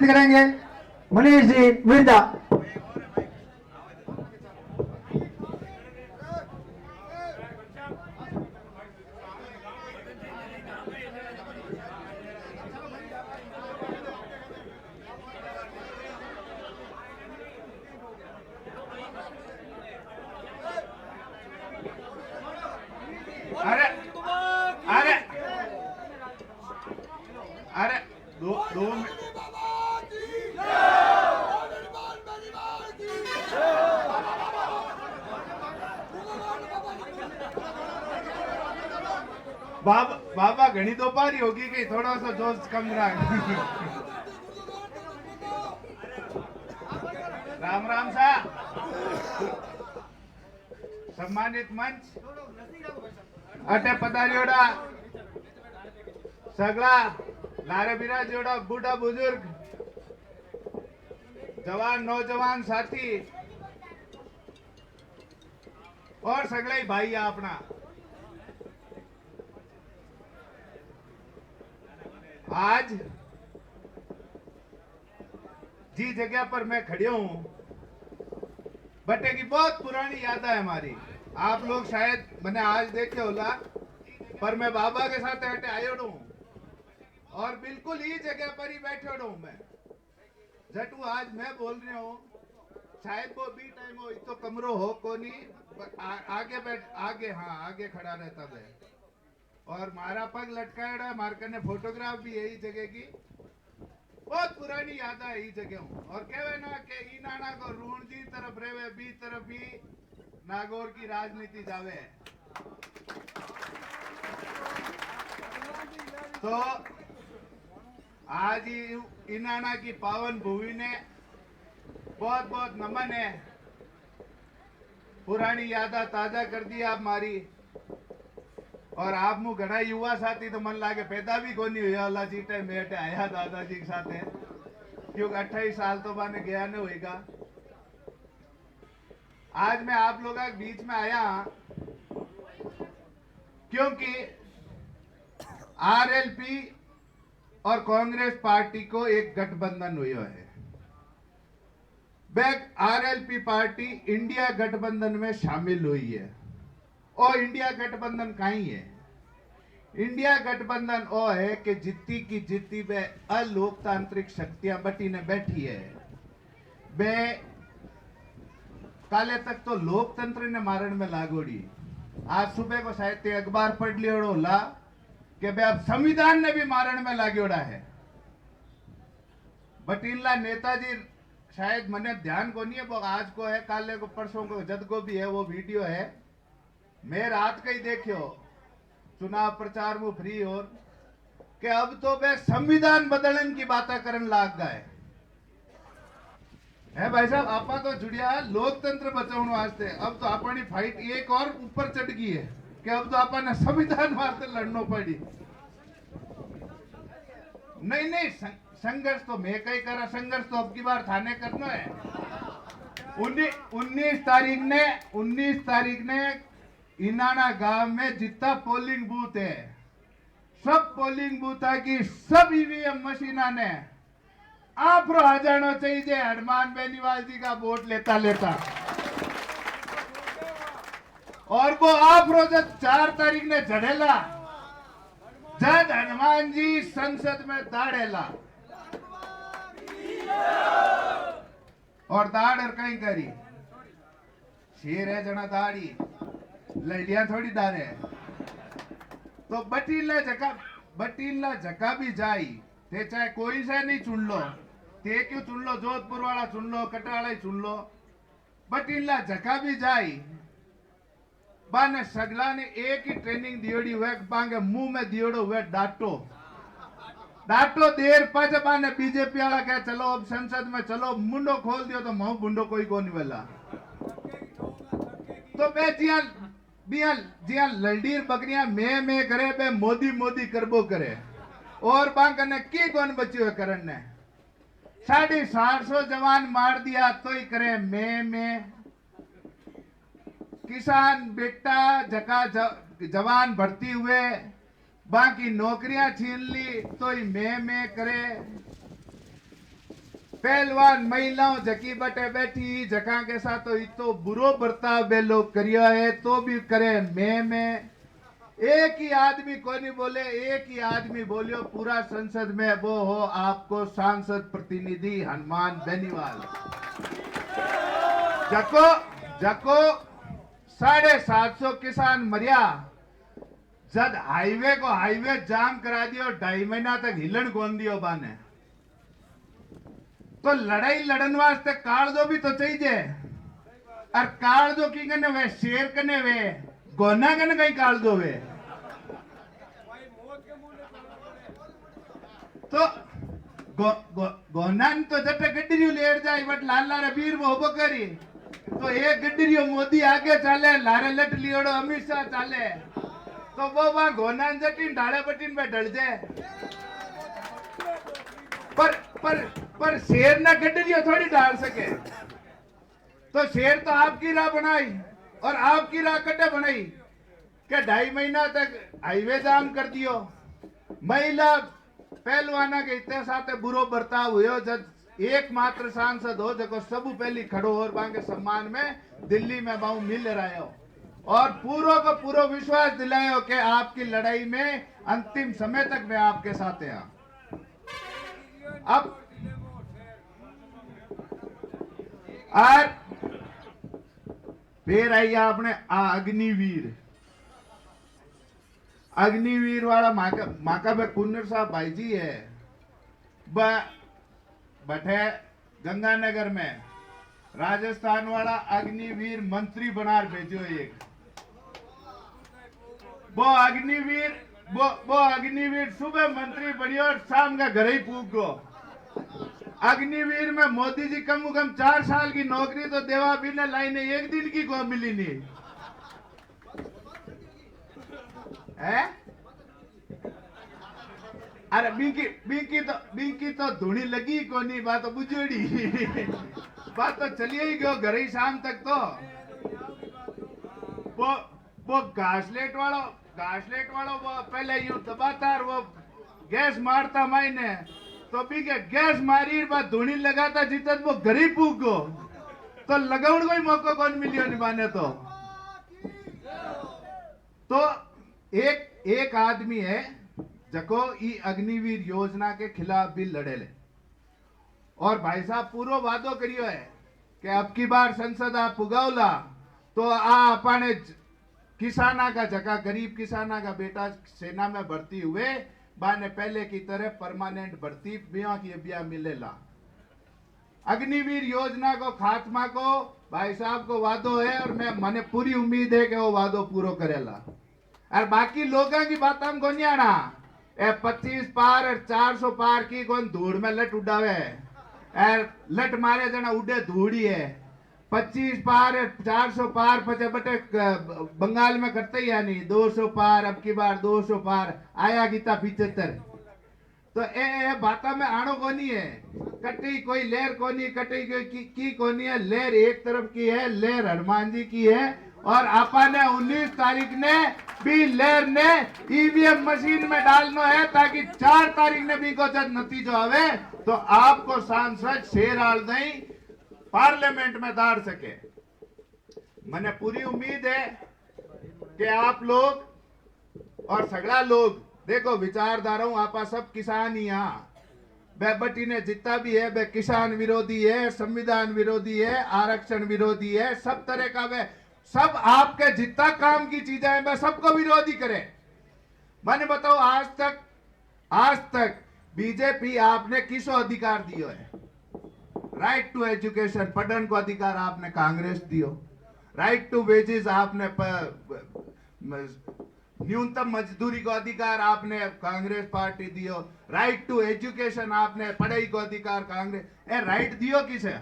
करेंगे मनीष जी मिर्जा। अरे अरे अरे दो बाबा घनी दोपहरी होगी कि थोड़ा सा जोश कम रहा। राम राम सा सम्मानित मंच अटे पधारियोड़ा सगला लारे बिराजोड़ा बूढ़ा बुजुर्ग जवान नौजवान साथी और सगले भाई अपना आज जी जगह पर मैं खड़ी हूं बटे की बहुत पुरानी याद है हमारी। आप लोग शायद मैंने आज देखे होला पर मैं बाबा के साथ हटे आयो हूं और बिल्कुल ही जगह पर ही बैठे हूं मैं जटू आज मैं बोल रही हूं। शायद वो भी टाइम हो तो कमरो हो कोनी आगे बैठ आगे हाँ आगे खड़ा रहता है और मारा पग लटकाया मारकर ने फोटोग्राफ भी यही जगह की बहुत पुरानी याद है यही जगह और कहवे ना कि ई नाना को ऋण जी तरफ रेवे बी तरफ ही नागौर की राजनीति जावे। तो आज इनाना की पावन भूमि ने बहुत बहुत नमन है। पुरानी यादा ताजा कर दी आप मारी और आप मु घना युवा साथी तो मन लागे पैदा भी कोनी हुआ वाला जी टाइम मेटे आया दादाजी के साथ है क्योंकि 28 साल तो मैंने गया नहीं होएगा। आज मैं आप लोगों के बीच में आया क्योंकि आरएलपी और कांग्रेस पार्टी को एक गठबंधन हुआ है। बैक आरएलपी पार्टी इंडिया गठबंधन में शामिल हुई है और इंडिया गठबंधन कहीं है। इंडिया गठबंधन वो है कि जितनी की जितनी वे अलोकतांत्रिक शक्तियां बटी ने बैठी है वे काले तक तो लोकतंत्र ने मारण में लागोड़ी। आज सुबह को शायद अखबार पढ़ लिया कि भाई अब संविधान ने भी मारण में लागोड़ा है। बट इनला नेताजी शायद मने ध्यान को नहीं है वो आज को है काले को परसों को जद को भी है वो वीडियो है मैं रात का ही देखियो चुनाव प्रचार में फ्री और कि अब तो वे संविधान बदलने की बातें करने लाग गए है। भाई साहब आपा तो जुड़िया लोकतंत्र बचाने वास्ते अब तो अपनी फाइट एक और ऊपर चढ़ गई है कि अब तो अपन ने संविधान वास्ते लड़ना पड़ी। नहीं नहीं संघर्ष तो मैं कहीं करा संघर्ष तो अब की बार थाने करना है। 19 तारीख ने इनाना गांव में जितना पोलिंग बूथ है सब पोलिंग बूथ की सब ईवीएम मशीना ने आप आ जाना चाहिए हनुमान बेनीवाल जी का वोट लेता लेता और वो आप रोज 4 तारीख ने झड़ेला जज हनुमान जी संसद में दाड़ेला और दाड़ और कहीं करी शेर है जना दाड़ी लड़िया थोड़ी दारे तो बटीला जका भी जाई ते चाहे कोई से नहीं चुन लो ते क्यों चुन लो जोधपुर वाला चुन लो कटराला चुन लो बटीला जका भी जाई बाने सगला ने एक ही ट्रेनिंग दियोड़ी हुए बांगे मुंह में दियोड़ो हुए डाटो देर पाच बाने बीजेपी वाला कहे चलो अब संसद में चलो मुंडो खोल दियो तो महू बुंडो कोई को नहीं वाला तो बे जिया लड़ीर बकरियां मैं करे बे मोदी मोदी करबो करे और बांक ने की कौन बची हुए करन ने 750 जवान मार दिया तो ही करे मैं किसान बेटा जका जवान भर्ती हुए बाकी नौकरियां छीन ली तो ही मैं करे पहलवान महिलाओं जकी बटे बैठी जका के साथ तो इतो बुरो बर्ताव बे लोग करियो है तो भी करे मैं एक ही आदमी को नहीं बोले, एक ही आदमी बोलियो पूरा संसद में, वो हो आपको सांसद प्रतिनिधि हनुमान बेनीवाल। जको जको 750 किसान मरिया, जब हाईवे को हाईवे जाम करा दियो, 2.5 महीना तक हिलन कौन दियो बाने, तो लड़ाई लड़न वास्ते काल दो भी तो चाहिए। और काल दो की कने वे शेर कने वे गोना कने कहीं काल दो वे तो गोनान तो जट गड्डरियो लेट जाए बट लाल लारे वीर वो होबो करी तो एक गड्डरियो मोदी आगे चाले, लारे लट लियोड़ो अमित शाह चाले, तो वो वहां गोनान जटिन ढाले बटिन पे ढल जाए। पर शेर ना गड्डरियो थोड़ी डाल सके, तो शेर तो आपकी राह बनाई और आपकी राह कटे बनाई कि 2.5 महीना तक हाईवे जाम कर दियो। महिला पहलवाना के इतने साथ बुरो बर्ताव हुयो, जब एकमात्र सांसद हो जको सब पहली खड़ो और बांके सम्मान में दिल्ली में बाऊ मिल रहा हो और पूरो को पूरो विश्वास दिलायो कि आपकी लड़ाई में अंतिम समय तक मैं आपके साथ हैं। अब और फिर आई आपने अग्निवीर वाला माका में कुन्नर साहब भाई जी है बठे गंगानगर में राजस्थान वाला अग्निवीर मंत्री बना भेजो एक, वो अग्निवीर सुबह मंत्री बनियो और शाम का घर ही पूग गो। अग्निवीर में मोदी जी कम से कम 4 साल की नौकरी तो देवा भी ने लाइन एक दिन की को मिली नहीं है। अरे बिंकी तो धुनी लगी को नहीं, बात तो बुझोड़ी बात तो चलिए ही गयो घर ही शाम तक। तो वो घासलेट वालों वो पहले यूं दबातार वो गैस मारता मायने, तो भी के गैस मारी बात धुनी लगाता जितत वो गरीब पूग गो, तो लगाउन कोई मौका कौन मिलियो निभाने। तो एक आदमी है जको ई अग्निवीर योजना के खिलाफ भी लड़े ले और भाई साहब पूरो वादो करियो है कि अब की बार संसद आप पुगावला तो अपने किसाना का जगह गरीब किसाना का बेटा सेना में भर्ती हुए बाने पहले की तरह परमानेंट भर्ती बिया की बिया मिलेला। अग्निवीर योजना को खात्मा को भाई साहब को वादो है और मैंने पूरी उम्मीद है कि वो वादो पूरो करेला। और बाकी लोगों की बात हम को नहीं आना, 25 पार और 400 पार की कौन धूड़ में लट उड़ावे और लट मारे जना उड़े धूड़ी है। 25 पार 400 पार पचे बटे बंगाल में करते ही नहीं, 200 पार अब की बार 200 पार आया गीता 75। तो ए बाता में आनो कोनी है, कटी कोई लेर कोनी, कटी की कोनी है, लेर एक तरफ की है, लेर हनुमान जी की है। और आपा ने 19 तारीख ने भी लेर ने ईवीएम मशीन में डालना है ताकि 4 तारीख ने भी को जब नतीजो आवे तो आपको सांसद शेर आल नहीं पार्लियामेंट में दार सके। मैंने पूरी उम्मीद है कि आप लोग और सगड़ा लोग देखो विचारधारा हूं आपा सब किसान ही यहाँ बटी ने जितना भी है वे किसान विरोधी है, संविधान विरोधी है, आरक्षण विरोधी है, सब तरह का वे सब आपके जितना काम की चीजें हैं वे सबको विरोधी करे। मैंने बताओ आज तक बीजेपी आपने किसो अधिकार दियो है? राइट टू एजुकेशन पढ़ने को अधिकार आपने कांग्रेस दियो, राइट टू वेजेस आपने न्यूनतम मजदूरी को अधिकार आपने कांग्रेस पार्टी दियो, राइट टू एजुकेशन आपने पढ़ाई को अधिकार कांग्रेस ए राइट दियो किसे?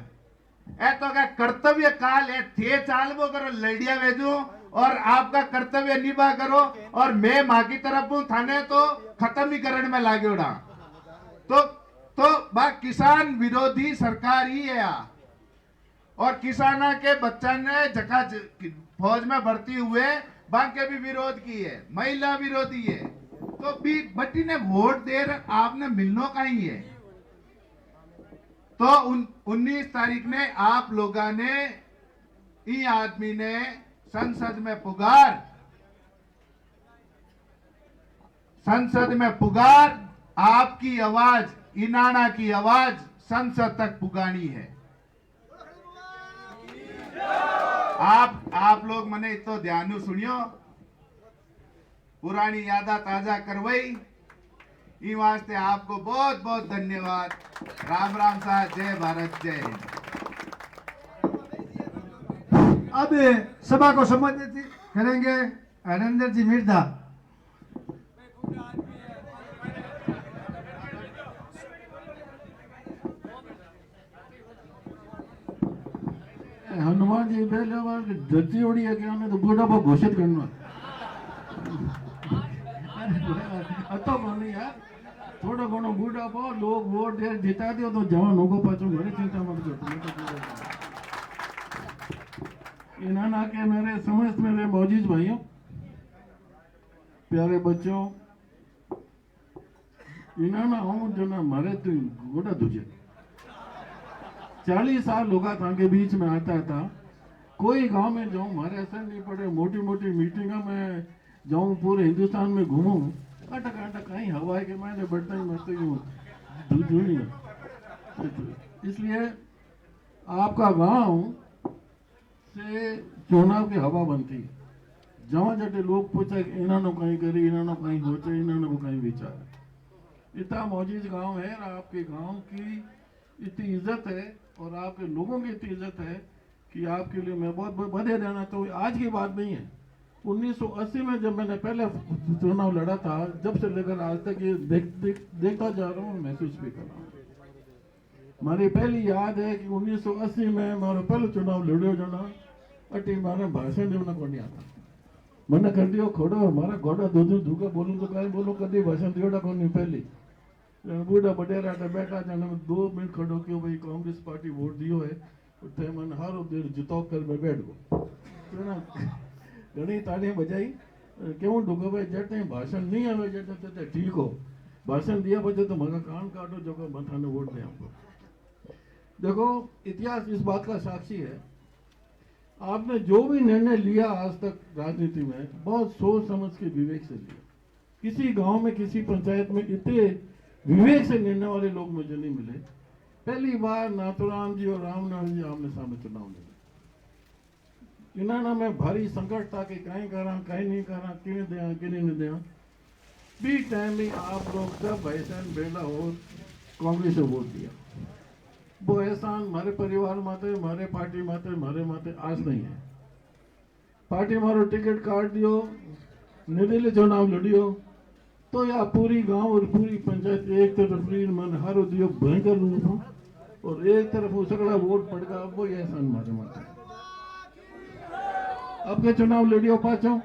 ए तो क्या कर्तव्य काल है थे चालबो करो लड़िया भेजो और आपका कर्तव्य निभा करो और मैं माँ की तरफ हूं थाने तो खत्म ही करने में लागे उड़ा। तो बा किसान विरोधी सरकार ही है और किसाना के बच्चा ने जगह फौज में भर्ती हुए बांके भी विरोध की है, महिला विरोधी है। तो भी बट्टी ने वोट दे आपने मिलनो का ही है। तो 19 तारीख ने आप लोगों ने ई आदमी ने संसद में पुकार आपकी आवाज, इनाना की आवाज संसद तक पुगानी है। आप लोग मने तो ध्यान सुनियो, पुरानी यादा ताजा करवाई, ई वास्ते आपको बहुत बहुत धन्यवाद। राम राम साहब, जय भारत, जय हिंद। अब सभा को संबोधित करेंगे हरेंद्र जी मिर्धा। हनुमान जी पहले बार धरती उड़ी है कि हमने तो बुढ़ापा घोषित करना तो नहीं यार, थोड़ा घणो बुढ़ापा लोग वोट दे जिता दियो तो जवान होगा पाचो, मेरी चिंता मत करो। इन्हाना के मेरे समस्त मेरे मौजूद भाइयों, प्यारे बच्चों, इन्हाना हूँ जो ना मारे तो गोड़ा तुझे 40 साल होगा था के बीच में आता था। कोई गांव में जाऊं मारे असर नहीं पड़े, मोटी मोटी मीटिंगों में जाऊं, पूरे हिंदुस्तान में घूमूं, अटक अटक कहीं हवा के मैंने बढ़ता ही मस्त ही इसलिए आपका गांव से चुनाव की हवा बनती है। जहाँ जटे लोग पूछे इन्होंने कहीं करी, इन्होंने कहीं सोचे, इन्होंने को कहीं विचार। इतना मौजूद गांव है, आपके गांव की इतनी इज्जत है और आपके लोगों की इतनी इज्जत है कि आपके लिए मैं बहुत बहुत बधाई देना। तो आज की बात नहीं है, 1980 में जब मैंने पहले चुनाव लड़ा था, जब से लेकर आज तक ये देखता जा रहा हूँ, महसूस भी कर रहा हूँ। मारी पहली याद है कि 1980 में मारो पहलो चुनाव लड़ियो जना अटी मारे भाषण देना को नहीं आता, मैंने कर दियो खोड़ो मारा घोड़ा दो दिन धूका बोलूं तो कहीं बोलो कभी भाषण दियोड़ा को नहीं। पहली बूढ़ा बडेरा बैठा जाने में 2 मिनट खड़ो क्यों भाई कांग्रेस पार्टी वोट दियो है तो मन हारो देर जिताओ कर मैं बैठ गो तो ना घनी तालियां बजाई क्यों ढूंढो भाई जटे भाषण नहीं आवे जटे ठीक हो, भाषण दिया बजे तो मगा कान काटो जो को मथाने वोट दे हमको। देखो इतिहास इस बात का साक्षी है, आपने जो भी निर्णय लिया आज तक राजनीति में बहुत सोच समझ के विवेक से लिया। किसी गांव में किसी पंचायत में इतने विवेक से निर्णय वाले लोग मुझे नहीं मिले। पहली बार नाथुराम जी और रामनाथ जी आमने सामने चुनाव लड़े। इन्होंने में भारी संकट था कि कहीं करा कहीं नहीं करा, किन्हें दिया किन्हें नहीं दिया। बी टाइम में आप लोग सब भाईसान बेला और कांग्रेस को वोट दिया। वो एहसान हमारे परिवार माते, हमारे पार्टी माते, हमारे माते आज नहीं है। पार्टी मारो टिकट काट दियो, निर्दलीय चुनाव लड़ियो तो या पूरी गांव और पूरी पंचायत एक तरफ रीन मन हारो दियो भयंकर रूप और एक तरफ वो सगड़ा वोट पड़ गया। वो एहसान मारे माते अब के चुनाव लड़ियो पाचो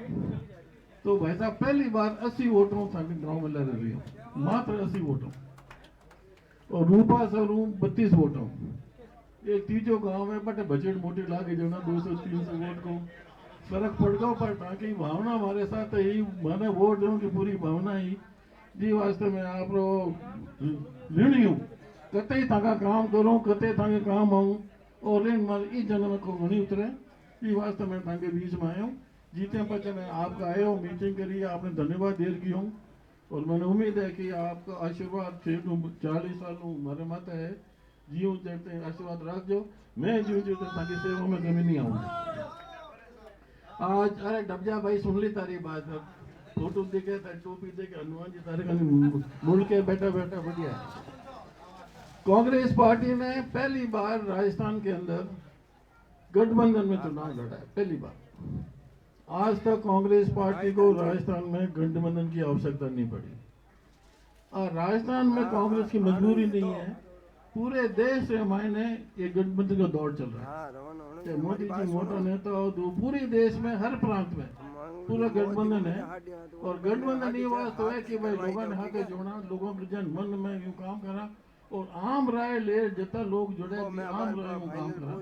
तो भाई साहब पहली बार 80 वोटों गांव में लड़ रही हो, मात्र 80 वोटों और रूपा सरू 32 वोटों। एक तीजो गांव में बटे बजट मोटी लागे जो ना 200-300 वोट को फर्क पड़ गया, पर ताकि भावना हमारे साथ ही मैंने वोट दूं की पूरी भावना ही जी वास्ते में आप ऋणी हूँ, कते ताका काम करूँ, कते ताके काम आऊँ और ऋण मल इस जन्म को घनी उतरे। ये वास्ते मैं ताके बीच में आया हूँ। जीते पचे मैं आपका आया हूँ, मीटिंग करी, आपने धन्यवाद देर की हूँ और मैंने उम्मीद है कि आपका आशीर्वाद 40 साल हमारे माता है जीव चढ़ते आशीर्वाद रख दो। मैं जीव जीव ताकि सेवा में कमी नहीं आऊँगा। आज अरे डबजा भाई सुन ली तारी बात, फोटो देखे टोपी देखे हनुमान जी तारे मुड़ के बैठा बैठा बढ़िया। कांग्रेस पार्टी ने पहली बार राजस्थान के अंदर गठबंधन में चुनाव लड़ा है, पहली बार। आज तक कांग्रेस पार्टी को राजस्थान में गठबंधन की आवश्यकता नहीं पड़ी और राजस्थान में कांग्रेस की मजबूरी नहीं है। पूरे देश से मायने ये गठबंधन का दौर चल रहा है। मोदी जी मोटा नेता हो तो पूरे देश में हर प्रांत में पूरा गठबंधन है और गठबंधन ये वास्तव है कि भाई लोगों ने हाथ जोड़ा, लोगों के जन मन में यूं काम करा और आम राय ले जितना लोग जुड़े आम राय में काम करा।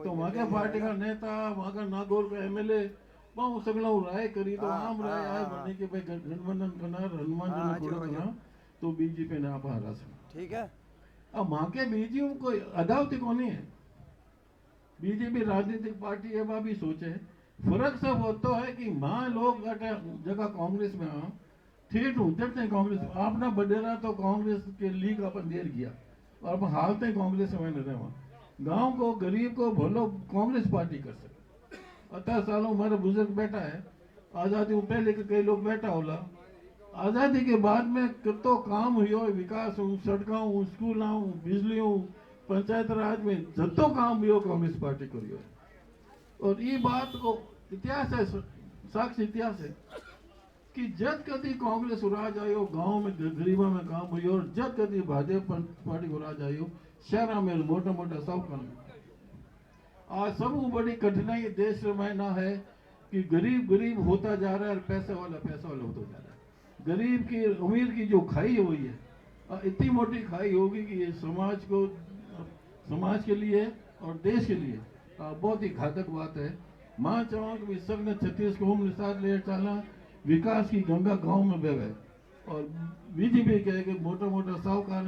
तो वहाँ के पार्टी का नेता, वहाँ का नागौर का MLA वहाँ सगला राय करी तो आम राय आए बने कि भाई गठबंधन करना, हनुमान जी ने थोड़ा करना तो बीजेपी ने आप हरा सकते। ठीक है। अब मां के बीजेपी कोई अदावती को नहीं है, बीजेपी राजनीतिक पार्टी है, वह भी सोचे। फर्क सब होता है कि मां लोग जगह कांग्रेस में आ ठीक हूँ जब तक कांग्रेस आपने बडेरा तो कांग्रेस के लीग अपन देर किया और अब हाल तक कांग्रेस में रहे गांव को गरीब को भलो कांग्रेस पार्टी कर सके। 18 सालों हमारा बुजुर्ग बैठा है, आज़ादी पहले के कई लोग बैठा होला, आज़ादी के बाद में कितो काम हुई विकास हूँ, सड़कों हूँ, स्कूल हूँ, बिजली हूँ, पंचायत राज में जतो काम हुई कांग्रेस पार्टी करियो। और ये बात को इतिहास है, साक्षी इतिहास है कि जब कभी कांग्रेस राज आयो गांव में गरीबों में काम हुई और जब कभी भाजपा पार्टी को राज आयो शहर में मोटा मोटा सब काम। आज सब बड़ी कठिनाई देश में ना है कि गरीब गरीब होता जा रहा है और पैसा वाला होता जा रहा है। गरीब की अमीर की जो खाई हुई है इतनी मोटी खाई होगी कि ये समाज के लिए और देश के लिए बहुत ही घातक बात है। मां चाहो कि सबने 36 को निसार ले चलना विकास की गंगा गांव में बहे और बीजेपी कहे कि मोटा मोटा साहूकार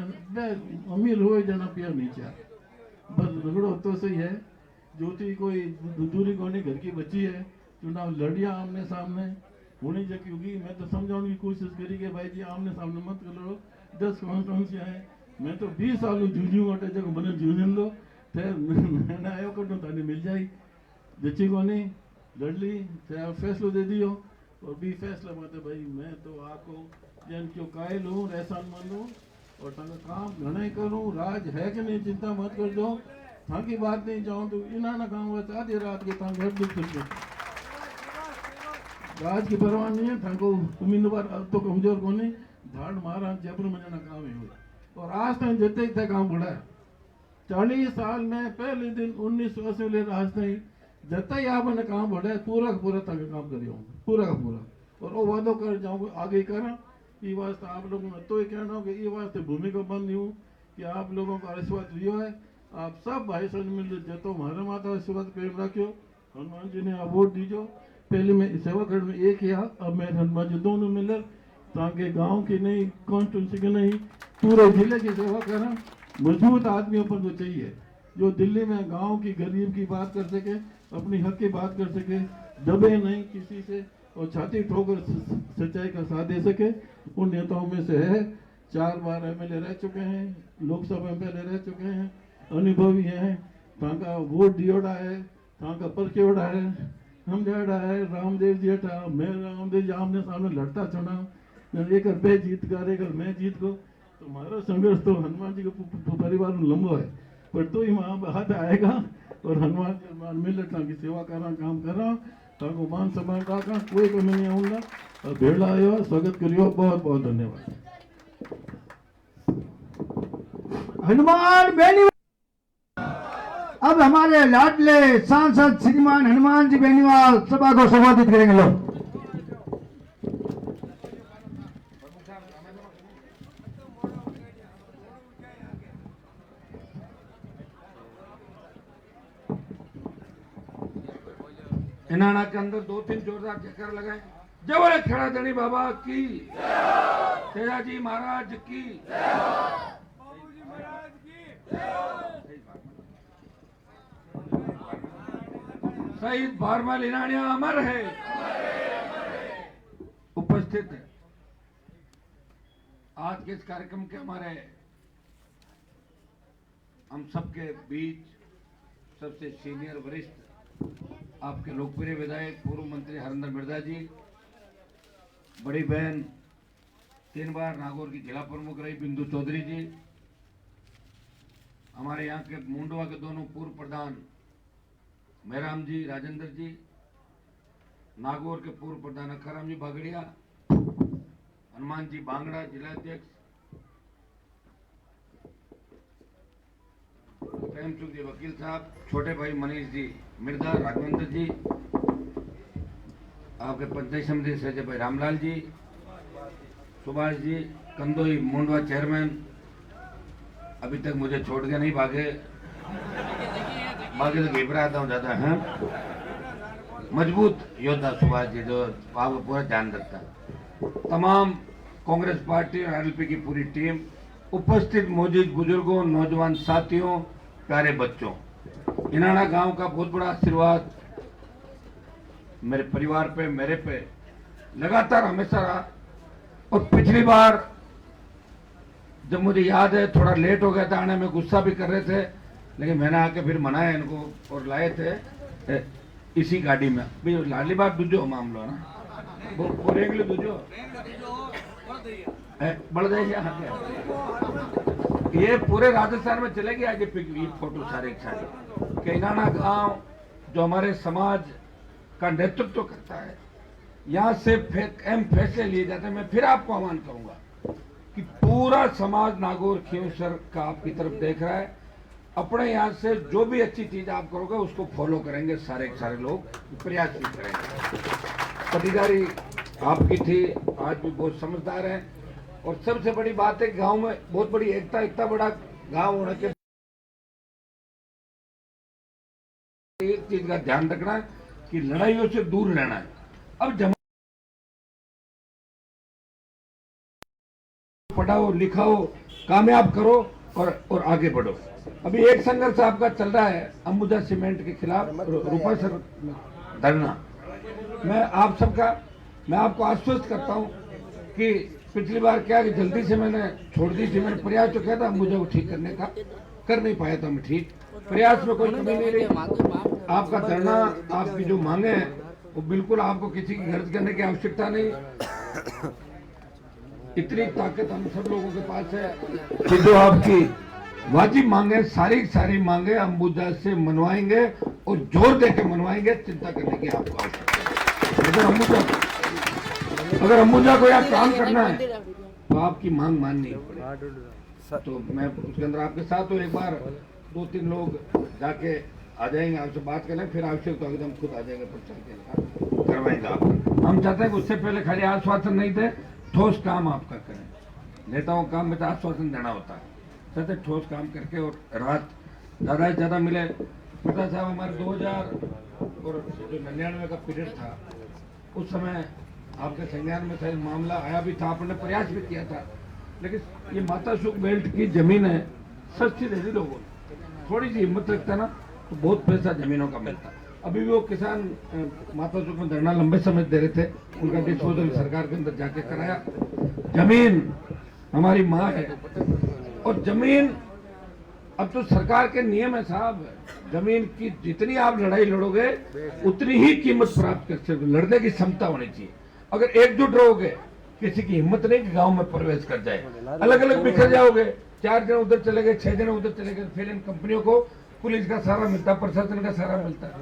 अमीर हो जाना पिया नीचे बस झगड़ो तो सही है। ज्योति कोई दूरी कोनी घर की बच्ची है, चुनाव लड़िया आमने सामने होनी चाहिए। मैं तो समझाने की कोशिश करी कि भाई जी आमने सामने मत कर लो, 10 कॉन्स्टिट्यूंसी है, मैं तो 20 साल जूझू अटे जगह मैंने जूझन लो फिर मैंने आयो कटो ताने मिल जाई जची कोनी लड़ ली फैसलो दे दियो और भी फैसला माते भाई मैं तो आपको जन क्यों कायल हूँ एहसान मान लूँ और तंग काम घना ही करूँ, राज है कि नहीं चिंता मत कर दो, था की बात नहीं जाऊँ तो इना ना काम हुआ आधी रात के तंग घर दुख कर राज की परवाह नहीं है, था को उम्मीदवार अब तो कमजोर को नहीं धाड़ मारा जबर मजाना काम है और आज तक जितने तक काम बढ़ा है 40 साल में पहले दिन 1980 ले आज तक जता ही आपने काम बढ़ा है पूरा का पूरा तक काम करियो पूरा का पूरा और वो वादो कर जाऊँ आगे करा। ये वास्ते आप लोगों ने तो ये कहना हो कि ये वास्ते भूमिका बंद हूँ कि आप लोगों का आशीर्वाद लियो है। आप सब भाई सन मिल जतो हमारे माता आशीर्वाद प्रेम रखियो, हनुमान जी ने वोट दीजो। पहले मैं सेवा कर में एक ही अब मैं हनुमान जी दोनों मिलकर ताकि गांव की नहीं कॉन्स्टिट्यूंसी की नहीं पूरे जिले की सेवा करा। मजबूत आदमियों पर जो चाहिए जो दिल्ली में गांव की गरीब की बात कर सके, अपनी हक की बात कर सके, दबे नहीं किसी से और छाती ठोकर सच्चाई का साथ दे सके। उन नेताओं में से है, 4 बार एमएलए रह चुके हैं, लोकसभा में पहले रह चुके हैं, अनुभवी हैं, वहाँ का वोट दियोड़ा है, वहाँ का परखेड़ा है, हम जड़ा है रामदेव जी हटा मैं रामदेव जी आमने सामने लड़ता चुनाव एक पे जीत कर एक मैं जीत को तो हमारा संघर्ष तो हनुमान जी के परिवार में लंबा है पर तो ही वहाँ हाथ आएगा और हनुमान जी मिलता की सेवा करा काम करा ताको मान सम्मान रखा कोई कमी नहीं आऊंगा और भेड़ा आयो स्वागत करियो बहुत बहुत धन्यवाद। हनुमान बेनीवाल अब हमारे लाडले सांसद श्रीमान हनुमान जी बेनीवाल सभा को संबोधित करेंगे। लोग इनाना के अंदर 2-3 जोरदार जयकार लगाए। जय बोले खेड़ा धनी बाबा की, तेजा जी महाराज की, शहीद भारमल इनानिया अमर है। उपस्थित है आज के इस कार्यक्रम के हमारे हम सबके बीच सबसे सीनियर वरिष्ठ आपके लोकप्रिय विधायक पूर्व मंत्री हरिंदर मिर्जा जी, बड़ी बहन 3 बार नागौर की जिला प्रमुख रही बिंदु चौधरी जी, हमारे यहाँ के मुंडवा के दोनों पूर्व प्रधान मेहराम जी राजेंद्र जी, नागौर के पूर्व प्रधान अखाराम जी बागड़िया, हनुमान जी बांगड़ा जिलाध्यक्ष, प्रेमचुक जी वकील साहब, छोटे भाई मनीष जी मिर्जा, राघवेंद्र जी, आपके पंचायत समिति से भाई रामलाल जी, सुभाष जी, कंदोई मुंडवा चेयरमैन अभी तक मुझे छोड़ के नहीं भागे तो घबराता हूँ ज्यादा है। मजबूत योद्धा सुभाष जी जो आपको पूरा ध्यान रखता है। तमाम कांग्रेस पार्टी और आरएलपी की पूरी टीम उपस्थित मौजूद बुजुर्गों, नौजवान साथियों, प्यारे बच्चों, इनाना गांव का बहुत बड़ा आशीर्वाद मेरे परिवार पे, मेरे पे लगातार हमेशा रहा। और पिछली बार जब मुझे याद है थोड़ा लेट हो गया था आने में, गुस्सा भी कर रहे थे, लेकिन मैंने आके फिर मनाया इनको और लाए थे इसी गाड़ी में। भी लाडली बात दूजो मामलो है ना, वो पूरे दूजो बढ़ जाएगी। ये पूरे राजस्थान में चलेगी आज ये फोटो सारे कि इनाना गांव जो हमारे समाज का नेतृत्व करता है, यहाँ से अहम फैसले लिए जाते हैं। मैं फिर आपको आह्वान करूंगा कि पूरा समाज नागौर खींवसर का आपकी तरफ देख रहा है। अपने यहाँ से जो भी अच्छी चीज आप करोगे उसको फॉलो करेंगे सारे लोग, प्रयास भी करेंगे। पटीदारी आपकी थी, आज भी बहुत समझदार है। और सबसे बड़ी बात है गांव में बहुत बड़ी एकता, इतना बड़ा गांव होने के एक चीज का ध्यान रखना है कि लड़ाइयों से दूर रहना है। अब पढ़ाओ, लिखाओ, कामयाब करो और आगे बढ़ो। अभी एक संघर्ष आपका चल रहा है अंबुजा सीमेंट के खिलाफ, रूपा सर धरना। मैं आपको आश्वस्त करता हूं कि पिछली बार क्या कि जल्दी से मैंने छोड़ दी थी। मैंने प्रयास तो किया था अंबुजा को ठीक करने का, कर नहीं पाया था मैं ठीक। प्रयास में कोई कमी नहीं रही। आपका धरना, आपकी जो मांगे हैं वो बिल्कुल आपको किसी की गर्ज करने की आवश्यकता नहीं। इतनी ताकत हम सब लोगों के पास है कि जो आपकी वाजिब मांगे, सारी मांगे अंबुजा से मनवाएंगे और जोर देके मनवाएंगे। चिंता करने की आपको आवश्यकता है। अगर अंबुजा को यहाँ काम करना है तो आपकी मांग माननी पड़ेगी। तो मैं उसके अंदर आपके साथ हूँ। एक बार 2-3 लोग जाके आ जाएंगे, आपसे बात करें, फिर आवश्यक तो एकदम खुद आ जाएंगे, पर चल के करवाएंगे आप। हम चाहते हैं कि उससे पहले खाली आश्वासन नहीं दे, ठोस काम आपका करें। नेताओं का काम में तो आश्वासन देना होता है, चाहते ठोस काम करके और राहत ज़्यादा से ज़्यादा मिले। पिता साहब हमारे 2000 और जो 99 का पीरियड था उस समय आपके संज्ञान में था, मामला आया भी था, आपने प्रयास भी किया था। लेकिन ये माता सुख बेल्ट की जमीन है, सस्ती दे दी लोगों ने, थोड़ी सी हिम्मत रखता ना तो बहुत पैसा जमीनों का मिलता। अभी भी वो किसान माता सुख में धरना लंबे समय दे रहे थे, उनका डिस्पोजल सरकार के अंदर जाके कराया। जमीन हमारी माँ है और जमीन अब तो सरकार के नियम है साहब, जमीन की जितनी आप लड़ाई लड़ोगे उतनी ही कीमत प्राप्त कर सकते। लड़ने की क्षमता होनी चाहिए। अगर एकजुट रहोगे, किसी की हिम्मत नहीं कि गांव में प्रवेश कर जाए, अलग अलग बिखर जाओगे, 4 जन उधर चले गए, 6 जन उधर चले गए, फिर इन कंपनियों को पुलिस का सहारा मिलता, प्रशासन का सहारा मिलता है।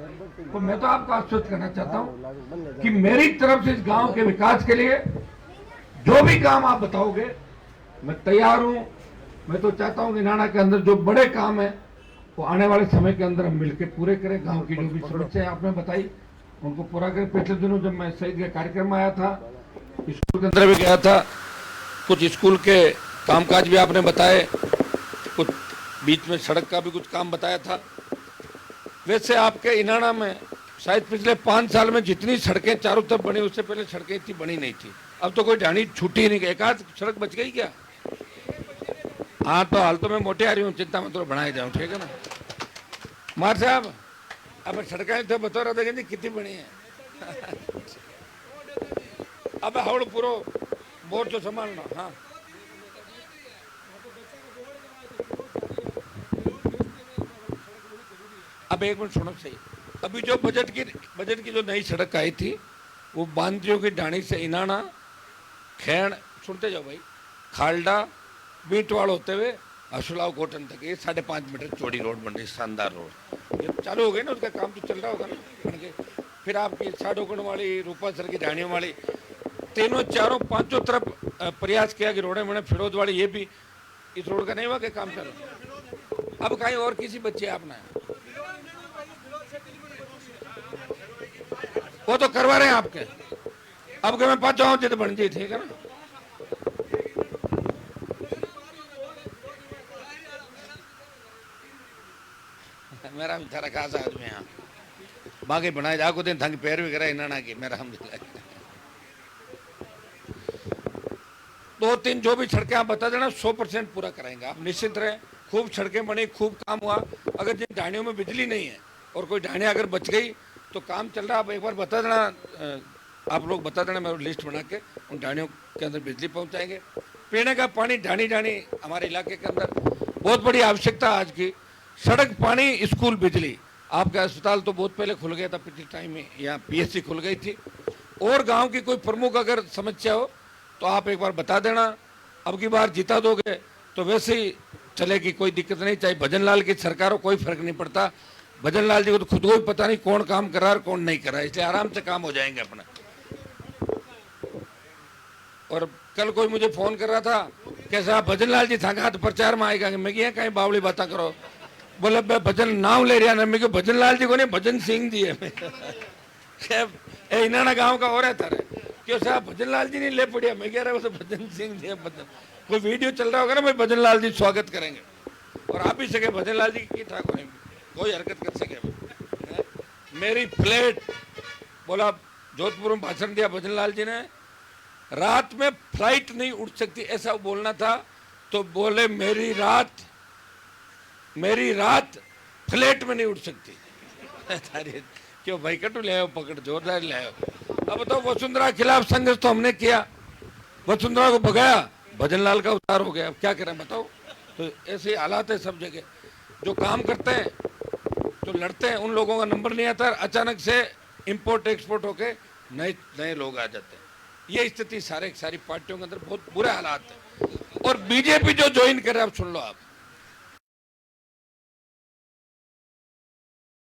तो मैं तो आपको आश्वस्त करना चाहता हूं कि मेरी तरफ से इस गांव के विकास के लिए जो भी काम आप बताओगे मैं तैयार हूं। मैं तो चाहता हूं कि इनाना के अंदर जो बड़े काम है वो आने वाले समय के अंदर हम मिलकर पूरे करें। गांव की जो भी समस्याएं आपने बताई उनको पूरा करें। पिछले दिनों जब मैं शहीद के कार्यक्रम में आया था, स्कूल के अंदर भी गया था, कुछ स्कूल के कामकाज भी आपने बताए, कुछ बीच में सड़क का भी कुछ काम बताया था। वैसे आपके इनाना में शायद पिछले 5 साल में जितनी सड़कें चारों तरफ बनी, उससे पहले सड़कें इतनी बनी नहीं थी। अब तो कोई ढाणी छूटी नहीं गई, एक आध सड़क बच गई क्या? हाँ, तो हाल तो मैं मोटे आ रही हूँ, चिंता मत करो, बनाए जाऊँ, ठीक है ना मार साहब। अब सड़कें तो बता रहे थे कितनी बनी है। अब हवड़ पूरा बोर्ड तो संभालना। हाँ, अब एक मिनट सुनो सही। अभी जो बजट की जो नई सड़क आई थी वो बांधियों की ढाणी से इनाना, खैण, सुनते जाओ भाई, खालडा, बीटवाड़ होते हुए असुलाव कोटन तक, ये 5.5 मीटर चौड़ी रोड बन रही, शानदार रोड। ये चालू हो गई ना, उसका काम तो चल रहा होगा ना बन के। फिर आपकी साडोकण वाली, रूपासर की ढाणियों वाली, तीनों चारों पांचों तरफ प्रयास किया कि रोडें बने। फिरोज वाली ये भी, इस रोड का नहीं हुआ कि काम चालू। अब कहीं और किसी बच्चे आपने वो तो करवा रहे हैं आपके। अब के मैं 5 जाऊँ जितने बन जी, ठीक है ना। मेरा बेचारा खास आदमी यहाँ बाकी बनाए जाको दिन थंग पैर भी करा इन्ना की मेरा हम। 2-3 जो भी सड़कें आप बता देना 100% पूरा कराएंगे। आप निश्चित रहें, खूब सड़कें बनी, खूब काम हुआ। अगर जिन ढाणियों में बिजली नहीं है और कोई ढाणी अगर बच गई तो काम चल रहा, आप एक बार बता देना, आप लोग बता देना, मैं लिस्ट बना के उन ढाणियों के अंदर बिजली पहुंचाएंगे। पीने का पानी ढाणी ढाणी हमारे इलाके के अंदर बहुत बड़ी आवश्यकता आज की, सड़क, पानी, स्कूल, बिजली। आपका अस्पताल तो बहुत पहले खुल गया था, पिछले टाइम में यहाँ PSC खुल गई थी। और गांव की कोई प्रमुख अगर समस्या हो तो आप एक बार बता देना। अब की बार जिता दोगे तो वैसे ही चलेगी, कोई दिक्कत नहीं। चाहे भजन लाल की सरकार हो, कोई फर्क नहीं पड़ता। भजन लाल जी को तो खुद को भी पता नहीं कौन काम कर रहा है और कौन नहीं कर रहा है, इसलिए आराम से काम हो जाएंगे अपना। और कल कोई मुझे फोन कर रहा था, कैसा भजन लाल जी था तो प्रचार में आएगा। मैं क्या कहीं बावली बातें करो, बोले मैं भजन नाम ले रहा ना, मैं भजन लाल जी को नहीं, भजन सिंह जी है। इनाना गांव का और है तारे, क्यों साहब भजन लाल जी नहीं ले पड़िया, मैं कह रहा हूँ भजन सिंह जी है। कोई वीडियो चल रहा होगा ना, मैं भजन लाल जी स्वागत करेंगे। और आप ही सके भजन लाल जी की था कोई हरकत कर सके। मेरी फ्लैट बोला, जोधपुर में भाषण दिया भजन लाल जी ने, रात में फ्लाइट नहीं उड़ सकती ऐसा बोलना था, तो बोले मेरी रात फ्लैट में नहीं उड़ सकती। क्यों भाई, कटू ले आओ, पकड़ जोरदार ले आओ। अब बताओ, वसुंधरा खिलाफ संघर्ष तो हमने किया, वसुंधरा को भगाया, भजन लाल का उतार हो गया। अब क्या करें बताओ। तो ऐसे हालात है सब जगह। जो काम करते हैं जो लड़ते हैं उन लोगों का नंबर नहीं आता, अचानक से इंपोर्ट एक्सपोर्ट होके नए लोग आ जाते हैं। ये स्थिति सारी पार्टियों के अंदर बहुत बुरे हालात है। और बीजेपी जो ज्वाइन कर रहे हैं, आप सुन लो, आप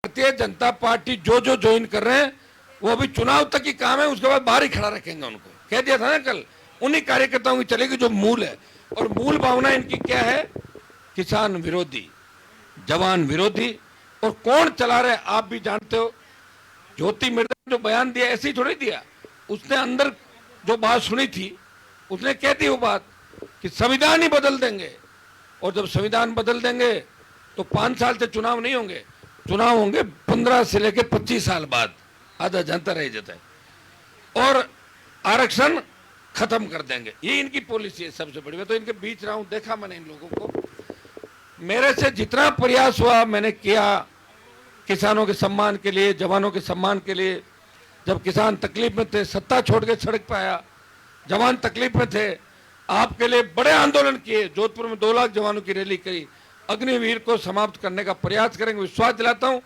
भारतीय जनता पार्टी जो ज्वाइन कर रहे हैं वो अभी चुनाव तक ही काम है, उसके बाद बाहर ही खड़ा रखेंगे उनको। कह दिया था ना कल, उन्हीं कार्यकर्ताओं की चलेगी जो मूल है। और मूल भावना इनकी क्या है? किसान विरोधी, जवान विरोधी। और कौन चला रहे आप भी जानते हो। ज्योति मिर्धा ने जो बयान दिया ऐसे ही थोड़ी दिया, उसने अंदर जो बात सुनी थी उसने कह दी वो बात कि संविधान ही बदल देंगे। और जब संविधान बदल देंगे तो 5 साल से चुनाव नहीं होंगे, चुनाव होंगे 15 से लेकर 25 साल बाद, आधा जनता रह जाता है। और आरक्षण खत्म कर देंगे, ये इनकी पॉलिसी है सबसे बड़ी। मैं तो इनके बीच रहा हूं, देखा मैंने इन लोगों को। मेरे से जितना प्रयास हुआ मैंने किया किसानों के सम्मान के लिए, जवानों के सम्मान के लिए। जब किसान तकलीफ में थे, सत्ता छोड़ के सड़क पर आया, जवान तकलीफ में थे, आपके लिए बड़े आंदोलन किए। जोधपुर में 2 लाख जवानों की रैली करी। अग्निवीर को समाप्त करने का प्रयास करेंगे। विश्वास दिलाता हूं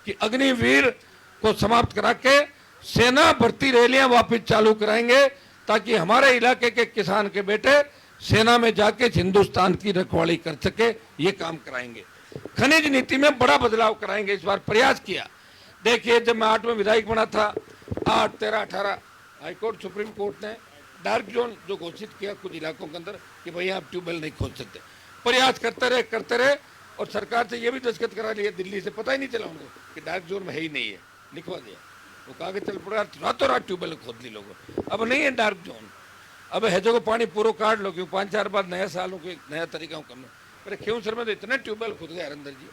कि अग्निवीर को समाप्त करा के सेना भर्ती रैलियां वापस चालू कराएंगे, ताकि हमारे इलाके के किसान के बेटे सेना में जाके हिंदुस्तान की रखवाली कर सके। ये काम कराएंगे। खनिज नीति में बड़ा बदलाव कराएंगे, इस बार प्रयास किया। देखिए, जब मैं 8 में विधायक बना था, 8, 13, 18 हाईकोर्ट, सुप्रीम कोर्ट ने डार्क जोन जो घोषित किया कुछ इलाकों के अंदर कि भैया आप ट्यूबवेल नहीं खोद सकते। प्रयास करते रहे और सरकार से ये भी दस्तखत करा लिया दिल्ली से, पता ही नहीं चला उनको कि डार्क जोन में है ही नहीं है, लिखवा दिया। वो कागज चल पड़ा, रातों रात ट्यूबवेल खोद ली लोगों। अब नहीं है डार्क जोन, अब हैजो को पानी पूरा काट लो, क्योंकि 5-4 बाद नया साल हो, नया तरीका करना। अरे क्यों सर में तो इतने ट्यूबवेल खुद गए अंदर जी।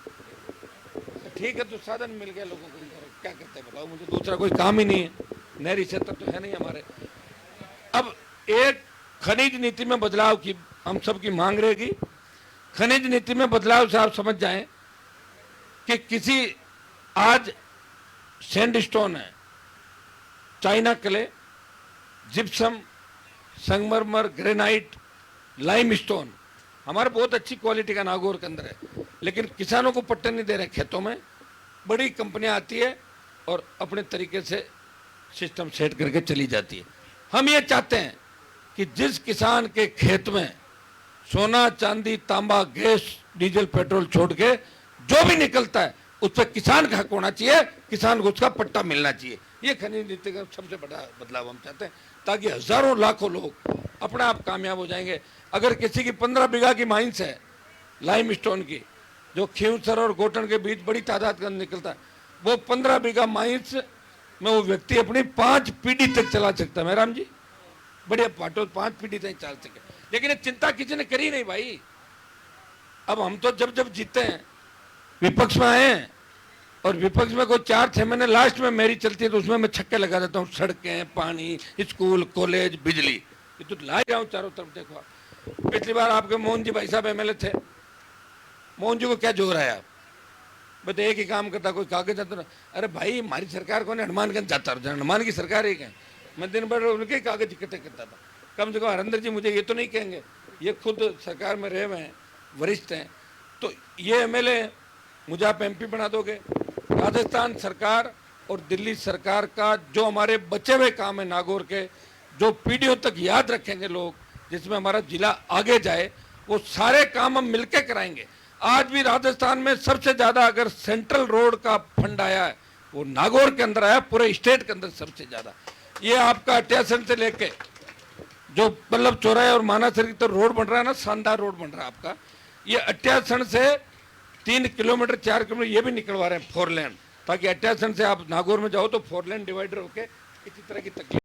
ठीक है, तो साधन मिल गया लोगों को, क्या करते हैं बताओ। मुझे दूसरा कोई काम ही नहीं है, नहरी क्षेत्र तो है नहीं हमारे। अब एक खनिज नीति में बदलाव की हम सबकी मांग रहेगी। खनिज नीति में बदलाव से आप समझ जाएं कि किसी आज सैंडस्टोन है, चाइना क्ले, जिप्सम, संगमरमर, ग्रेनाइट, लाइमस्टोन, हमारे बहुत अच्छी क्वालिटी का नागौर के अंदर है, लेकिन किसानों को पट्टे नहीं दे रहे खेतों में। बड़ी कंपनियां आती है और अपने तरीके से सिस्टम सेट करके चली जाती है। हम ये चाहते हैं कि जिस किसान के खेत में सोना, चांदी, तांबा, गैस, डीजल, पेट्रोल छोड़ के जो भी निकलता है उस पर किसान का हक होना चाहिए, किसान को उसका पट्टा मिलना चाहिए। ये खनिज नीति का सबसे बड़ा बदलाव हम चाहते हैं, ताकि हजारों लाखों लोग अपने आप कामयाब हो जाएंगे। अगर किसी की 15 बीघा की माइंस है लाइमस्टोन की, जो खींवसर और गोटन के बीच बड़ी तादाद का निकलता है, वो 15 बीघा माइंस में वो व्यक्ति अपनी 5 पीढ़ी तक चला सकता है। मेहराम जी, बढ़िया पाटो 5 पीढ़ी तक चल सके। लेकिन ये चिंता किसी ने करी नहीं भाई। अब हम तो जब जीते हैं विपक्ष में आए हैं, और विपक्ष में कोई 4-6 महीने लास्ट में मेरी चलती है तो उसमें मैं छक्के लगा देता हूँ। सड़कें, पानी, स्कूल, कॉलेज, बिजली, ये तो ला रहा हूँ चारों तरफ। देखो पिछली बार आपके मोहन जी भाई साहब एमएलए थे, मोहन जी को क्या जोर है आप, बस एक ही काम करता, कोई कागज आता ना। अरे भाई हमारी सरकार को हनुमानगंज जाता रहा, हनुमान की सरकार एक है, मैं दिन भर उनके कागज इकट्ठे करता था। कम से कम हरिंदर जी मुझे ये तो नहीं कहेंगे, ये खुद सरकार में रहे हुए हैं, वरिष्ठ हैं, तो ये एमएलए मुझे आप एमपी बना दोगे। राजस्थान सरकार और दिल्ली सरकार का जो हमारे बचे हुए काम है नागौर के, जो पीढ़ियों तक याद रखेंगे लोग, जिसमें हमारा जिला आगे जाए, वो सारे काम हम मिलकर कराएंगे। आज भी राजस्थान में सबसे ज्यादा अगर सेंट्रल रोड का फंड आया है वो नागौर के अंदर आया, पूरे स्टेट के अंदर सबसे ज्यादा। ये आपका अट्यासन से लेके जो बल्लभ चौराहे और मानासर की तरफ रोड बन रहा है ना, शानदार रोड बन रहा है आपका। ये अट्यासन से 3 किलोमीटर 4 किलोमीटर ये भी निकलवा रहे हैं 4 लेन, ताकि अट्यासन से आप नागौर में जाओ तो 4 लेन डिवाइडर होके किसी तरह की तकलीफ